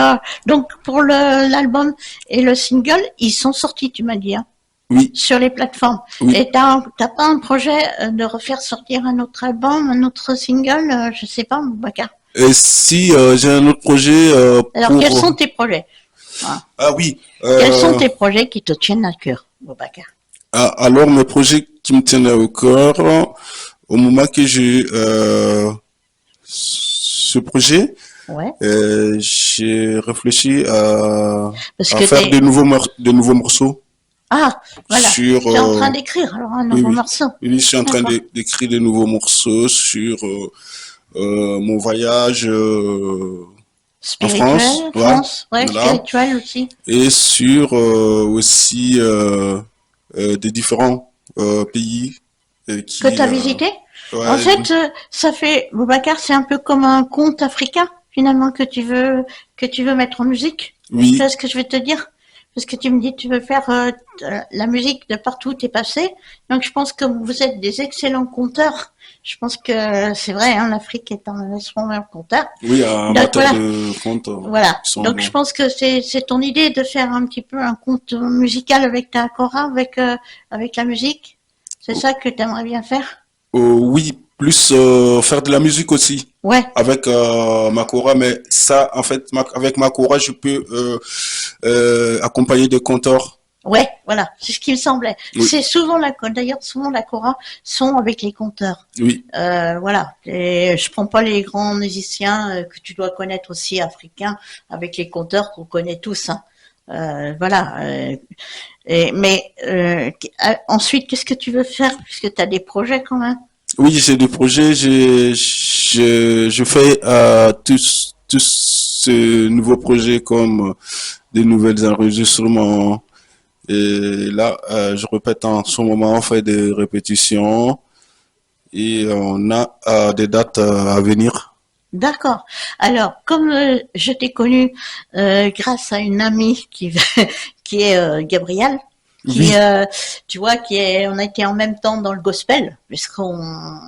donc pour l'album et le single, ils sont sortis, tu m'as dit, hein, Oui, sur les plateformes. oui. Et t'as pas un projet de refaire sortir un autre album, un autre single, je sais pas, Boubacar. Et si j'ai un autre projet Alors pour... quels sont tes projets? Ah. Ah oui. Quels sont tes projets qui te tiennent à cœur, Boubacar? Alors mes projets qui me tiennent au cœur, au moment que j'ai ce projet, Ouais. j'ai réfléchi Parce à que faire de nouveaux morceaux Ah, voilà. sur... Tu es en train d'écrire alors un oui, nouveau oui. morceau. Oui, je suis en train D'accord. d'écrire de nouveaux morceaux sur mon voyage en Spirituel, France, France, ouais, voilà, spirituel aussi. et sur aussi des différents pays Que qui, tu as visité? En ouais, fait, ça fait, Boubacar, c'est un peu comme un conte africain, finalement, que tu veux mettre en musique. Tu vois oui, ce que je vais te dire? Parce que tu me dis, tu veux faire la musique de partout où tu es passé. Donc, je pense que vous êtes des excellents conteurs. Je pense que c'est vrai, hein, l'Afrique est un extrêmement conteur. oui, en Donc, matière voilà. de compte, Voilà. ils sont Donc, je bons. pense que c'est ton idée de faire un petit peu un conte musical avec ta chora, avec la musique. C'est ça que tu aimerais bien faire? Oui, plus faire de la musique aussi Ouais, avec ma kora, mais ça, en fait, avec ma kora, je peux accompagner des chanteurs. ouais, voilà, c'est ce qui me semblait. Oui, C'est souvent d'ailleurs, souvent la chora sont avec les conteurs. oui, Voilà. Et je prends pas les grands musiciens que tu dois connaître aussi africains avec les conteurs qu'on connaît tous. Hein. Voilà. Mais ensuite, qu'est-ce que tu veux faire puisque tu as des projets quand même? oui, j'ai des projets, je fais tous ces nouveaux projets comme des nouvelles enregistrements. Et là, je répète en ce moment, on fait des répétitions et on a des dates à venir. D'accord. Alors, comme je t'ai connu grâce à une amie qui est Gabrielle, qui Oui, tu vois, on a été en même temps dans le gospel, puisqu'on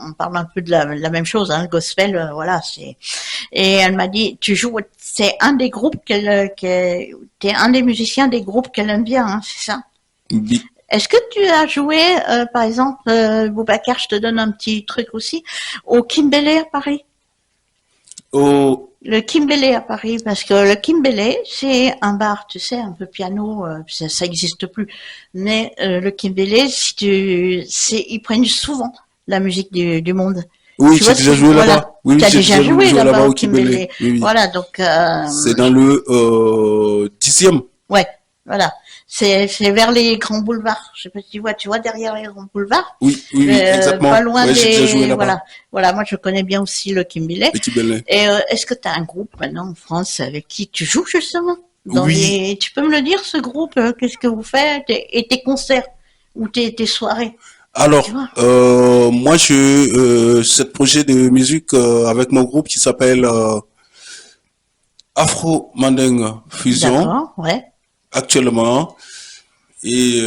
on parle un peu de la même chose, hein, le gospel, voilà, c'est. Et elle m'a dit, tu joues, c'est un des groupes t'es un des musiciens des groupes qu'elle aime bien, hein, c'est ça. oui. Est-ce que tu as joué, par exemple, Boubacar, je te donne un petit truc aussi, au Kimbélé à Paris? Oh, Le Kimbélé à Paris, parce que le Kimbélé, c'est un bar, tu sais, un peu piano, ça existe plus. Mais le Kimbélé, ils prennent souvent la musique du monde. oui, Tu j'ai vois ce déjà que joué voilà, là-bas. Oui, tu oui, as j'ai déjà déjà joué joué là-bas là-bas au au Kibélé. Kimbélé. Oui, oui. Voilà, donc C'est dans le 10e. ouais, voilà. C'est vers les grands boulevards. Je sais pas si tu vois derrière les grands boulevards, Oui, oui, oui, pas exactement. loin Ouais, j'ai déjà joué des là-bas, voilà. Voilà, moi je connais bien aussi le Kimbélé. le Kibélé. Et est-ce que tu as un groupe maintenant en France avec qui tu joues justement Oui. tu peux me le dire ce groupe qu'est-ce que vous faites et tes concerts ou tes soirées, tu Alors, vois? moi, ce projet de musique avec mon groupe qui s'appelle Afro Manding Fusion D'accord, ouais. actuellement. Et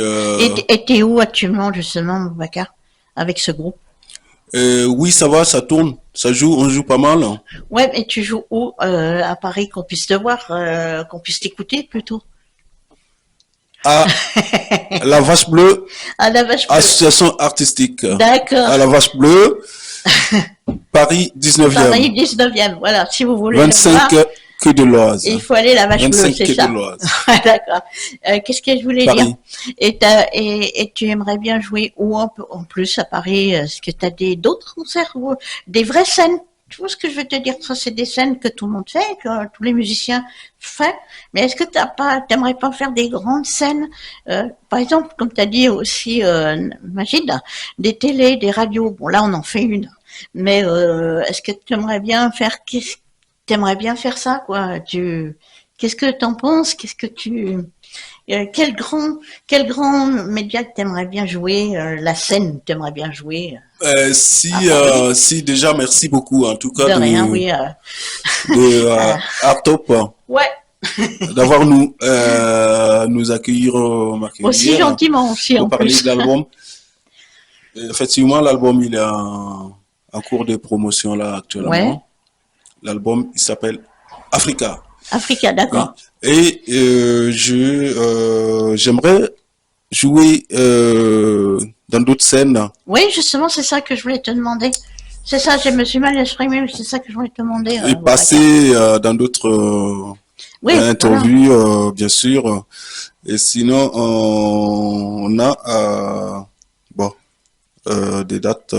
Et t'es où actuellement justement, Boubacar, avec ce groupe? oui, ça va, ça tourne, ça joue, on joue pas mal. Ouais, mais tu joues où à Paris qu'on puisse te voir, qu'on puisse t'écouter plutôt? À La Vache Bleue, À la Vache Bleue. association artistique. D'accord. À La Vache Bleue, Paris 19e. Paris 19e. Voilà, si vous voulez le 25 voir, que de l'Oise. il faut aller la Vache Bleue, 25 c'est que de ça. l'Oise. D'accord. Qu'est-ce que je voulais dire? Paris. Et tu aimerais bien jouer où en plus à Paris? Est-ce que tu as d'autres concerts ou des vraies scènes? Tu vois ce que je veux te dire? Ça, c'est des scènes que tout le monde fait, que tous les musiciens font. Mais est-ce que t'aimerais pas faire des grandes scènes? Par exemple, comme tu as dit aussi, Magid, des télés, des radios. Bon, là, on en fait une. Mais est-ce que tu aimerais bien faire t'aimerais bien faire ça, quoi? Qu'est-ce que t'en penses? Quel grand média que t'aimerais bien jouer? La scène que t'aimerais bien jouer à Paris? Si déjà, merci beaucoup en tout cas De rien, oui. de Euh, Artop ouais, d'avoir nous accueillir, aussi m'accueillir gentiment aussi pour en parler plus. de l'album. Effectivement, l'album il est en cours de promotion là Ouais, actuellement. L'album il s'appelle Africa. Africa, Oui. d'accord. Et j'aimerais jouer dans d'autres scènes Oui, justement, c'est ça que je voulais te demander. C'est ça, je me suis mal exprimée, mais c'est ça que je voulais te demander, et Boubacar. passer dans d'autres Oui, voilà. interviews, bien sûr. Et sinon, on a bon, des dates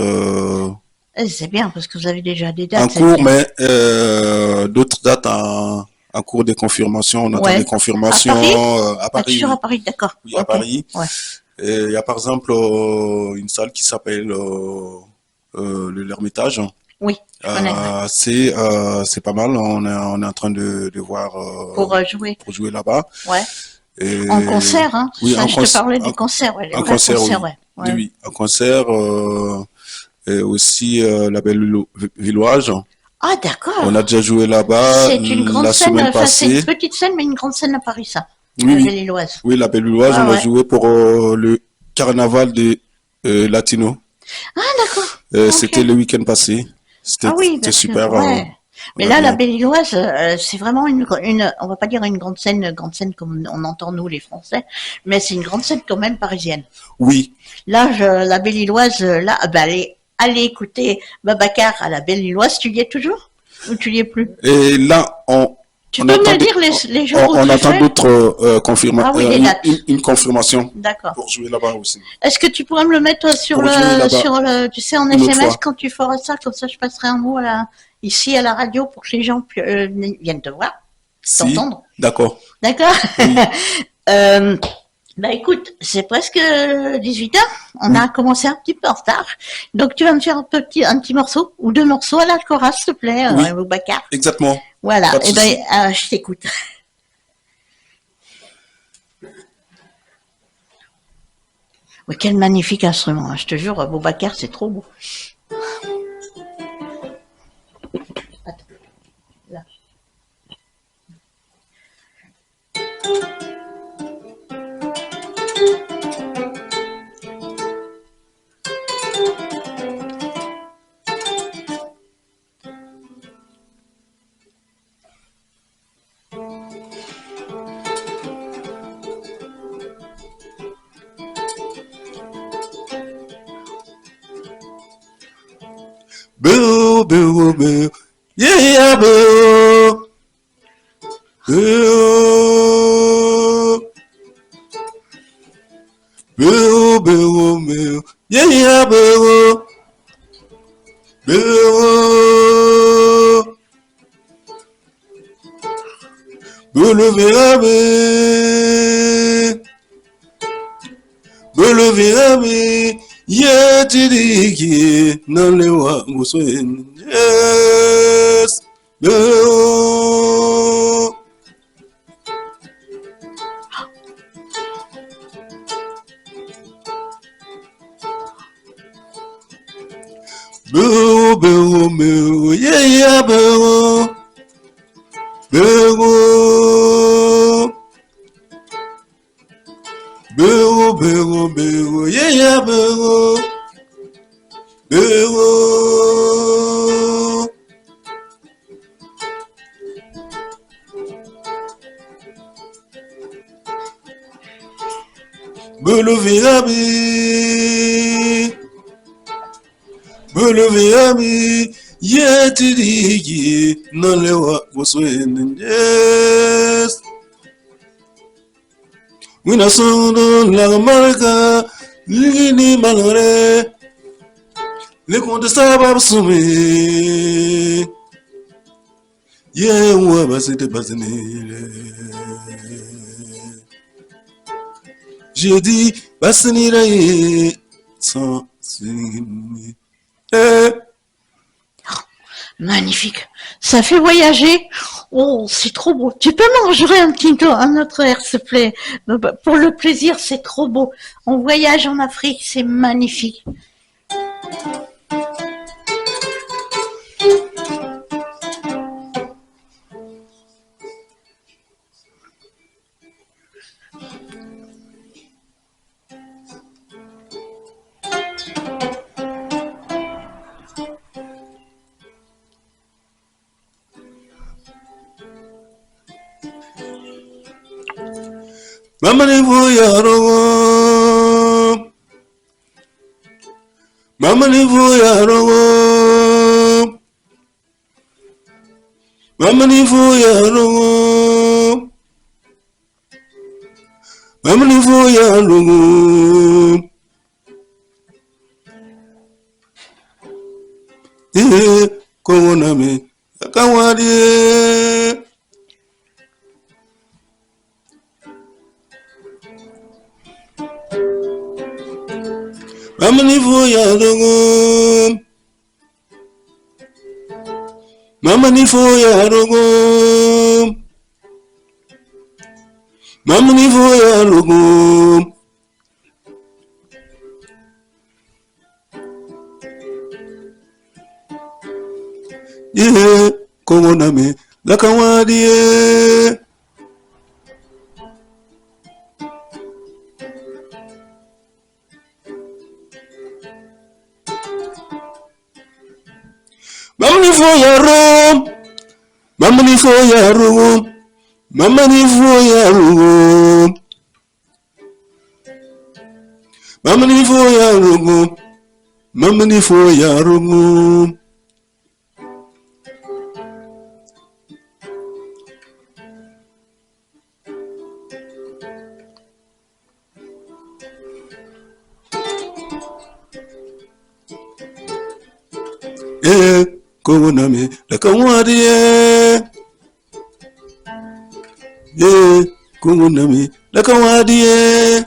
C'est bien parce que vous avez déjà des en dates, c'est cours, bien. mais d'autres dates en cours de confirmation. On attend des Ouais. À Paris? confirmations à Ah, Paris, toujours à oui. Paris, d'accord. Oui, à Ok. Paris. Ouais. Et il y a par exemple une salle qui s'appelle le l'Ermitage. Oui, je connais, ouais. C'est pas mal. On est en train de voir Pour jouer, pour jouer là-bas. ouais. En Et concert, hein. oui, Ça, je te parlais des concerts, ouais, les en vrais concert, concerts, oui. ouais. Oui, Ouais. oui, en concert. Et aussi la Belle Villoise. Ah, d'accord. On a déjà joué là-bas C'est une grande la scène, semaine enfin, c'est une passée. petite scène, mais une grande scène à Paris, ça. Oui, La oui. Belle-Îloise. Oui, la Belle Villoise, Ouais, on a ouais. joué pour le carnaval de Latino. Ah, d'accord. C'était Ok. le week-end passé. Ah oui, C'était parce que, super. ouais. On Mais a là, la bien. Belle-Îloise, c'est vraiment on va pas dire une grande scène comme on entend nous, les Français, mais c'est une grande scène quand même parisienne. Oui. Là, la Belle-Îloise, là, bah, allez écouter Babacar à la Belle-Îloise, tu y es toujours? Ou tu y es plus? Et là, Tu on peux attend, me dire les jours où on tu attend fais? d'autres Ah oui, les dates. une confirmation D'accord. pour jouer là-bas aussi. Est-ce que tu pourrais me le mettre Pour jouer là-bas tu sais, en une autre SMS fois. quand tu feras ça, comme ça je passerai un mot ici à la radio pour que les gens viennent te voir, Si, t'entendre. d'accord. D'accord? Oui, Euh, Bah écoute, c'est presque 18h. On a oui, commencé un petit peu en retard. Donc tu vas me faire un petit morceau ou deux morceaux à la chorale, s'il te plaît, oui, Boubacar. exactement. Voilà. Pas de Et ben, souci. je t'écoute. Mais quel magnifique instrument, hein. Je te jure, Boubacar, c'est trop beau. Attends, là. Boo, boo, boo. Yeah, yeah, boo. Boo. Boo, boo, boo. Yeah, yeah, boo. Boo. Boo, le verbe. Boo, le verbe. Yeah, tidiki. Non, le wa, muswen. Yes. Boo. Boo, boo, boo. Yeah, yeah, boo. Boo. Boo, boo, boo. Yeah, yeah, boo. Boo. Me lever à mi. Me lever à mi. Yetidigi. Non le wa waswen. Yes. Wina sondo la marca. Ligini malore. Le compte sabab sumi. Yeah, ouais, bah c'était pas j'ai dit, bah c'est sans eh. Magnifique. Ça fait voyager. Oh, c'est trop beau. Tu peux m'enregistrer un autre air, s'il te plaît. Pour le plaisir, c'est trop beau. On voyage en Afrique, c'est magnifique. Mama ni voyaro. Mama ni voyaro. Mama ni voyaro. Mama ni voyaro. Kona me akawadi. Mama ni voyaro. Mama ni foya rogo. Mama ni foya rogo. Yeah, Kongo name, lakawadi yeah. Mama ni foya rogo. Mama ni foya rogo. Mama ni foya rogo. Mama ni foya rogo. Mama ni foya rogo. Yeah, Kongo name, lakawadi yeah. Yeah, Kongo name, lakawadi yeah.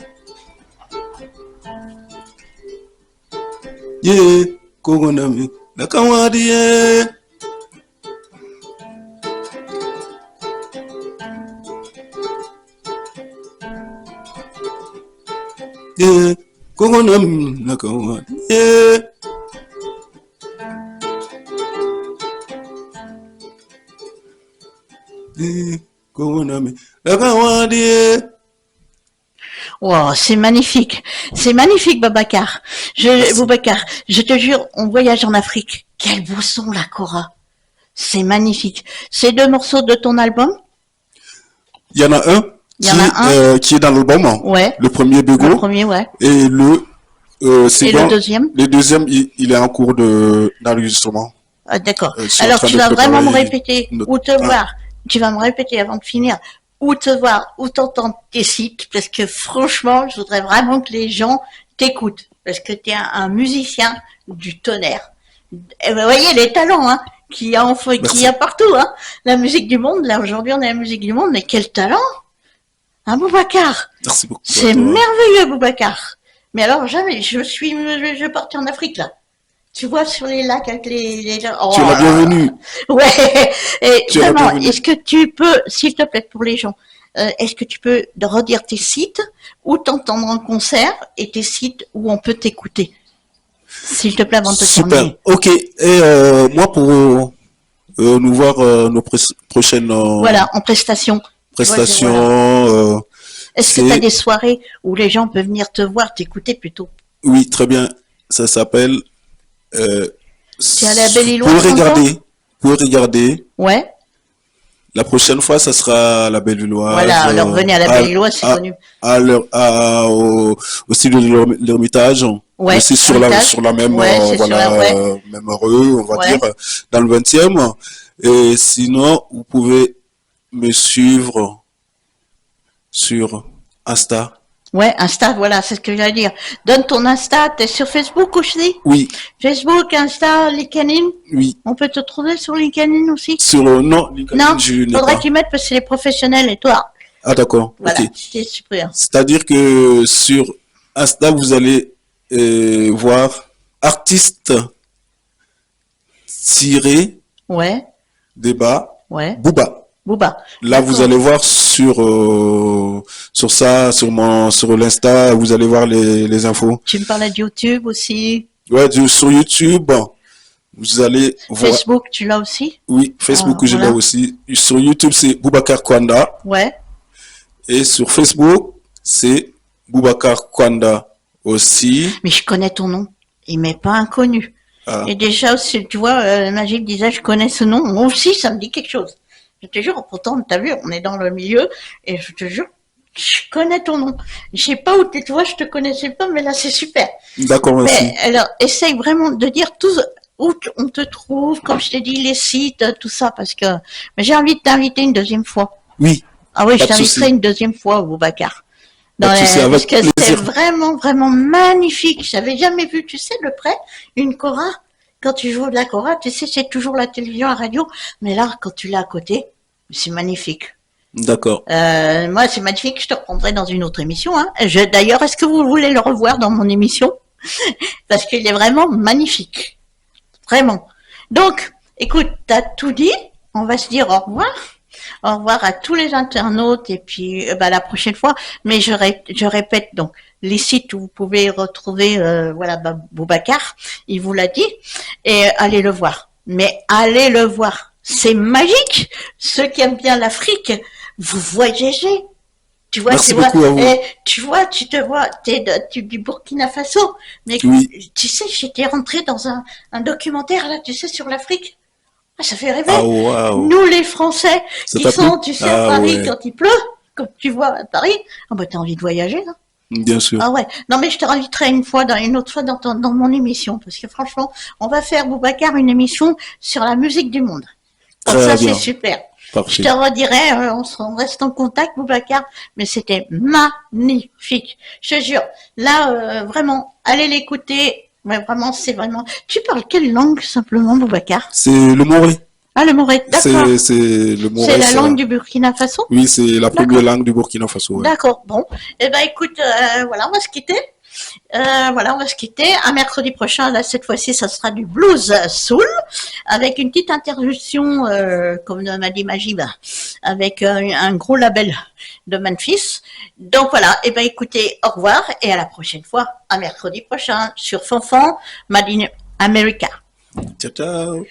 Yeah, Kongo name, lakawadi yeah. Yeah, Kongo name, lakawadi yeah. Yeah, Kongo name, lakawadi yeah. Wow, c'est magnifique. C'est magnifique, Boubacar. Boubacar, je te jure, on voyage en Afrique. Quel beau son, la kora. C'est magnifique. C'est 2 morceaux de ton album? Il y en a un qui est dans l'album. Ouais. Le premier Bego. Le premier, ouais. Et le second. Et le deuxième? Le deuxième, il est en cours d'enregistrement. Ah, d'accord. Je suis en Alors, train tu de vas vraiment me préparer répéter notre- où te voir. Tu vas me répéter avant de finir où te voir, où t'entendre tes sites, parce que franchement, je voudrais vraiment que les gens t'écoutent, parce que tu es un musicien du tonnerre. Et vous voyez les talents, hein, qu'il y a partout, hein. La musique du monde, là aujourd'hui on est la musique du monde, mais quel talent, hein, Boubacar. Merci beaucoup. C'est merveilleux, Boubacar. Mais alors jamais, je partais en Afrique là. Tu vois sur les lacs avec les oh, Tu es la bienvenue. Ouais. Et Tu es la vraiment, bienvenue. est-ce que tu peux, s'il te plaît, pour les gens, est-ce que tu peux redire tes sites où t'entendre en concert et tes sites où on peut t'écouter, s'il te plaît, avant de te Super. terminer. Ok. Et moi, pour nous voir nos prochaines Voilà, en prestation. prestations, Voilà. Est-ce que c'est- tu as des soirées où les gens peuvent venir te voir, t'écouter plutôt? oui, très bien. Ça s'appelle. Tu es allé à Belle-Île, Vous pouvez regarder. Vous pouvez regarder. Ouais. La prochaine fois, ça sera à la Belle-Îloise. Voilà, alors venez à la Belle-Îloise, c'est connu. Au studio de l'Ermitage. Ouais, Mais c'est sur la même, Ouais, c'est sur voilà, la- ouais. même rue, on va Ouais. dire, dans le 20e. Et sinon, vous pouvez me suivre sur Insta. Ouais, Insta, voilà, c'est ce que j'allais dire. Donne ton Insta, t'es sur Facebook aussi? Oui, Facebook, Insta, LinkedIn? oui. On peut te trouver sur LinkedIn aussi? Sur non, LinkedIn, Non, je n'ai faudrait pas. qu'ils mettent parce que c'est les professionnels et toi. Ah, d'accord. Voilà, Ok. c'est super. C'est-à-dire que sur Insta, vous allez voir artiste tiré Ouais, débat ouais. Booba. Booba. Là, vous D'accord. allez voir sur ça, sur l'Insta, vous allez voir les infos. Tu me parlais de YouTube aussi. Ouais, sur YouTube, vous allez voir. Facebook, tu l'as aussi? Oui, Facebook, Ah, je l'ai voilà. aussi. Sur YouTube, c'est Boubacar Kwanda. Ouais. Et sur Facebook, c'est Boubacar Kwanda aussi. Mais je connais ton nom. Il m'est pas inconnu. Ah. Et déjà aussi, tu vois, Magic disait, je connais ce nom. Moi aussi, ça me dit quelque chose. Je te jure, pourtant, t'as vu, on est dans le milieu, et je te jure, je connais ton nom. Je sais pas où t'es, tu vois, je te connaissais pas, mais là, c'est super. D'accord, merci. Mais alors, essaye vraiment de dire tout où on te trouve, comme je t'ai dit, les sites, tout ça, parce que. Mais j'ai envie de t'inviter une deuxième fois. Oui, Ah oui, je Pas de t'inviterai souci. une deuxième fois, Boubacar. Pas de souci, avec Parce que c'est plaisir. vraiment, vraiment magnifique. J'avais jamais vu, tu sais, de près, une kora. Quand tu joues de la kora, tu sais, c'est toujours la télévision, la radio. Mais là, quand tu l'as à côté, c'est magnifique. d'accord. Moi, c'est magnifique. Je te reprendrai dans une autre émission. Hein. D'ailleurs, est-ce que vous voulez le revoir dans mon émission? Parce qu'il est vraiment magnifique. Vraiment. Donc, Écoute, t'as tout dit. On va se dire au revoir. Au revoir à tous les internautes et puis la prochaine fois. Mais je répète donc les sites où vous pouvez retrouver Boubacar, il vous l'a dit, et allez le voir. Mais allez le voir, c'est magique. Ceux qui aiment bien l'Afrique, vous voyagez. Tu vois, Merci beaucoup à vous. tu te vois, t'es du Burkina Faso. Mais Oui. tu sais, j'étais rentrée dans un documentaire là, tu sais, sur l'Afrique. Ah, ça fait rêver. Ah, waouh. Nous, les Français, Ça qui t'a plu? sont, tu sais, à Ah, Paris ouais. quand il pleut, comme tu vois à Paris, ah bah t'as envie de voyager, hein. Bien sûr. Ah ouais. Non mais je te réinviterai une autre fois dans mon émission, parce que franchement, on va faire Boubacar une émission sur la musique du monde. Comme ça, Très c'est bien. super. Je te Parfait. redirai, on reste en contact, Boubacar, mais c'était magnifique. Je te jure. Là, vraiment, allez l'écouter. Ouais, vraiment, c'est vraiment. Tu parles quelle langue simplement, Boubacar? C'est le Moré. Ah, le Moré, d'accord. C'est le C'est Moré, la langue ça. du Burkina Faso? Oui, c'est la première D'accord. langue du Burkina Faso, ouais. D'accord. Bon. Eh ben, écoute, voilà, on va se quitter. On va se quitter. À mercredi prochain, là, cette fois-ci, ça sera du blues soul, avec une petite interruption, comme m'a dit Majib, avec un gros label de Memphis. Donc voilà. Eh ben, écoutez, au revoir et à la prochaine fois, à mercredi prochain, sur Fanfan, Made in America. Ciao, ciao.